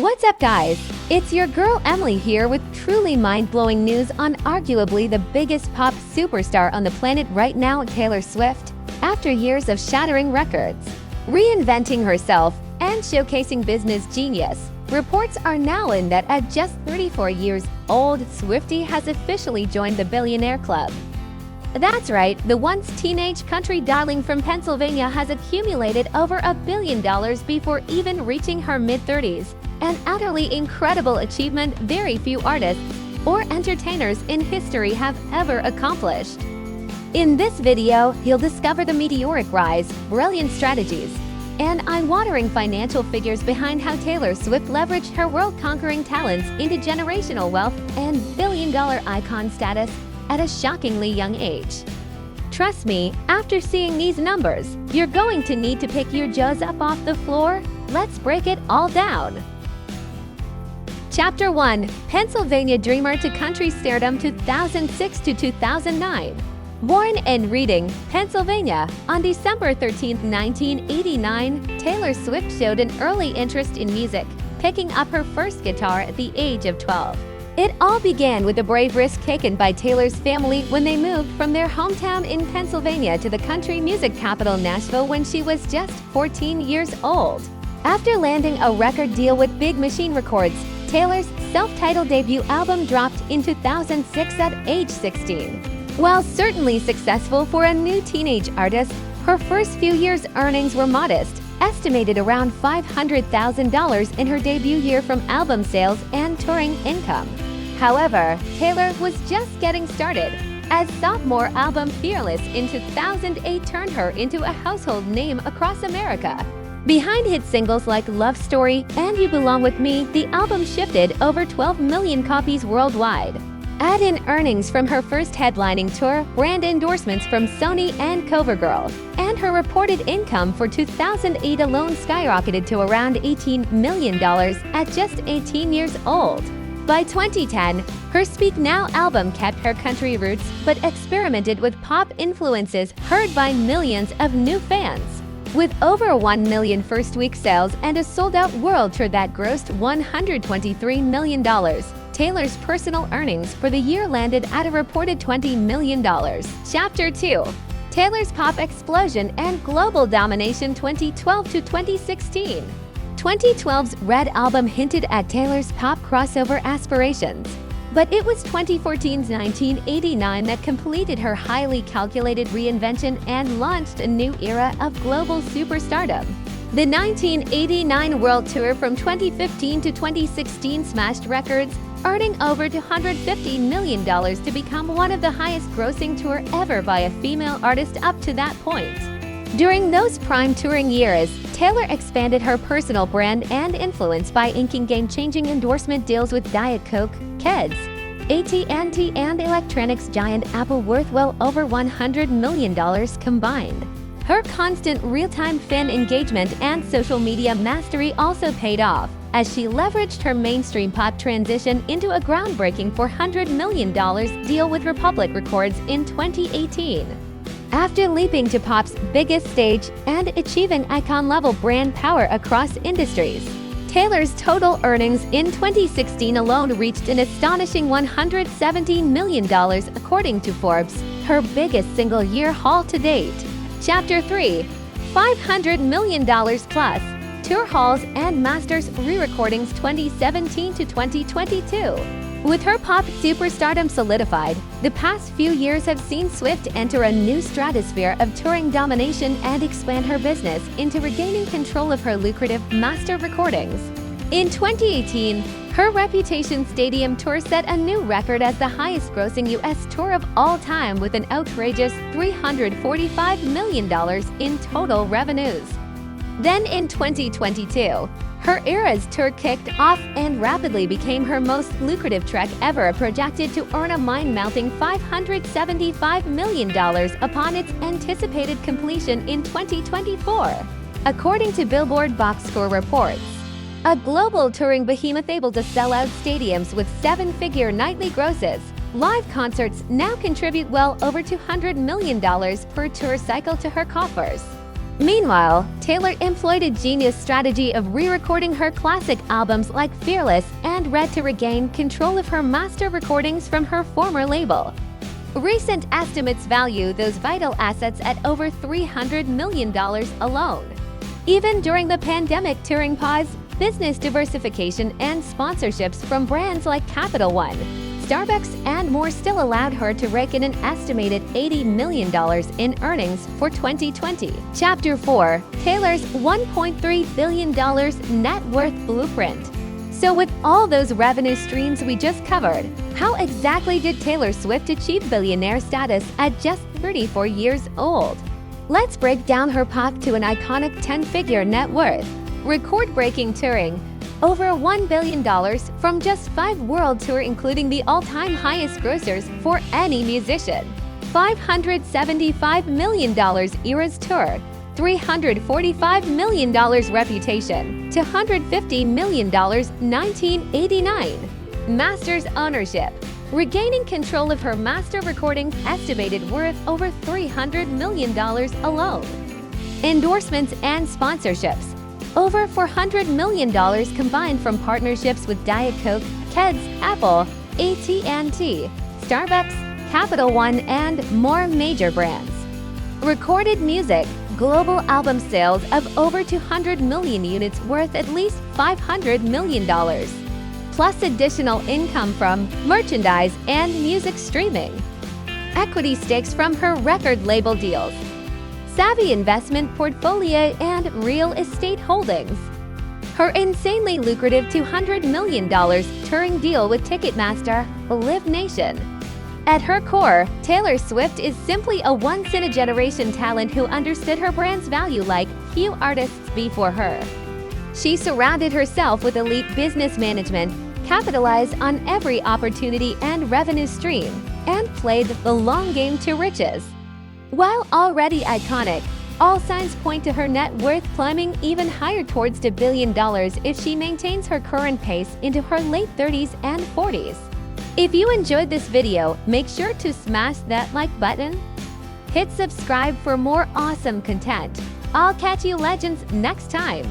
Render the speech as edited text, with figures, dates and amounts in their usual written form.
What's up, guys? It's your girl Emily here with truly mind-blowing news on arguably the biggest pop superstar on the planet right now, Taylor Swift. After years of shattering records, reinventing herself, and showcasing business genius, reports are now in that at just 34 years old, Swiftie has officially joined the Billionaire Club. That's right, the once teenage country darling from Pennsylvania has accumulated over $1 billion before even reaching her mid-30s. An utterly incredible achievement very few artists or entertainers in history have ever accomplished. In this video, you'll discover the meteoric rise, brilliant strategies, and eye-watering financial figures behind how Taylor Swift leveraged her world-conquering talents into generational wealth and billion-dollar icon status at a shockingly young age. Trust me, after seeing these numbers, you're going to need to pick your jaws up off the floor. Let's break it all down. Chapter 1. Pennsylvania Dreamer to Country Stardom 2006 to 2009. Born in Reading, Pennsylvania, on December 13, 1989, Taylor Swift showed an early interest in music, picking up her first guitar at the age of 12. It all began with a brave risk taken by Taylor's family when they moved from their hometown in Pennsylvania to the country music capital Nashville when she was just 14 years old. After landing a record deal with Big Machine Records, Taylor's self-titled debut album dropped in 2006 at age 16. While certainly successful for a new teenage artist, her first few years' earnings were modest, estimated around $500,000 in her debut year from album sales and touring income. However, Taylor was just getting started, as sophomore album Fearless in 2008 turned her into a household name across America. Behind hit singles like Love Story and You Belong With Me, the album shifted over 12 million copies worldwide. Add in earnings from her first headlining tour, brand endorsements from Sony and CoverGirl, and her reported income for 2008 alone skyrocketed to around $18 million at just 18 years old. By 2010, her Speak Now album kept her country roots but experimented with pop influences heard by millions of new fans. With over 1 million first-week sales and a sold-out world tour that grossed $123 million, Taylor's personal earnings for the year landed at a reported $20 million. Chapter 2. Taylor's Pop Explosion and Global Domination 2012 to 2016. 2012's Red album hinted at Taylor's pop crossover aspirations, but it was 2014's 1989 that completed her highly calculated reinvention and launched a new era of global superstardom. The 1989 World Tour from 2015 to 2016 smashed records, earning over $250 million to become one of the highest-grossing tour ever by a female artist up to that point. During those prime touring years, Taylor expanded her personal brand and influence by inking game-changing endorsement deals with Diet Coke, Keds, AT&T, and electronics giant Apple, worth well over $100 million combined. Her constant real-time fan engagement and social media mastery also paid off, as she leveraged her mainstream pop transition into a groundbreaking $400 million deal with Republic Records in 2018. After leaping to pop's biggest stage and achieving icon-level brand power across industries, Taylor's total earnings in 2016 alone reached an astonishing $117 million according to Forbes, her biggest single-year haul to date. Chapter 3. $500 million plus. Tour hauls and masters re-recordings 2017 to 2022. With her pop superstardom solidified, the past few years have seen Swift enter a new stratosphere of touring domination and expand her business into regaining control of her lucrative master recordings. In 2018, her Reputation Stadium tour set a new record as the highest-grossing U.S. tour of all time with an outrageous $345 million in total revenues. Then in 2022, her Eras tour kicked off and rapidly became her most lucrative trek ever, projected to earn a mind-melting $575 million upon its anticipated completion in 2024, according to Billboard box score reports. A global touring behemoth able to sell out stadiums with seven-figure nightly grosses, live concerts now contribute well over $200 million per tour cycle to her coffers. Meanwhile, Taylor employed a genius strategy of re-recording her classic albums like Fearless and Red to regain control of her master recordings from her former label. Recent estimates value those vital assets at over $300 million alone. Even during the pandemic touring pause, business diversification and sponsorships from brands like Capital One, Starbucks, and more still allowed her to rake in an estimated $80 million in earnings for 2020. Chapter 4. Taylor's $1.3 billion net worth blueprint. So with all those revenue streams we just covered, how exactly did Taylor Swift achieve billionaire status at just 34 years old? Let's break down her path to an iconic 10-figure net worth. Record-breaking touring. Over $1 billion from just 5 world tour, including the all-time highest grossers for any musician. $575 million Eras Tour. $345 million Reputation. $250 million 1989. Masters ownership. Regaining control of her master recordings, estimated worth over $300 million alone. Endorsements and sponsorships. Over $400 million combined from partnerships with Diet Coke, Keds, Apple, AT&T, Starbucks, Capital One, and more major brands. Recorded music. Global album sales of over 200 million units worth at least $500 million. Plus additional income from merchandise and music streaming. Equity stakes from her record label deals. Savvy investment portfolio and real estate holdings. Her insanely lucrative $200 million touring deal with Ticketmaster, Live Nation. At her core, Taylor Swift is simply a once-in-a-generation talent who understood her brand's value like few artists before her. She surrounded herself with elite business management, capitalized on every opportunity and revenue stream, and played the long game to riches. While already iconic, all signs point to her net worth climbing even higher towards $1 billion if she maintains her current pace into her late 30s and 40s. If you enjoyed this video, make sure to smash that like button. Hit subscribe for more awesome content. I'll catch you legends next time.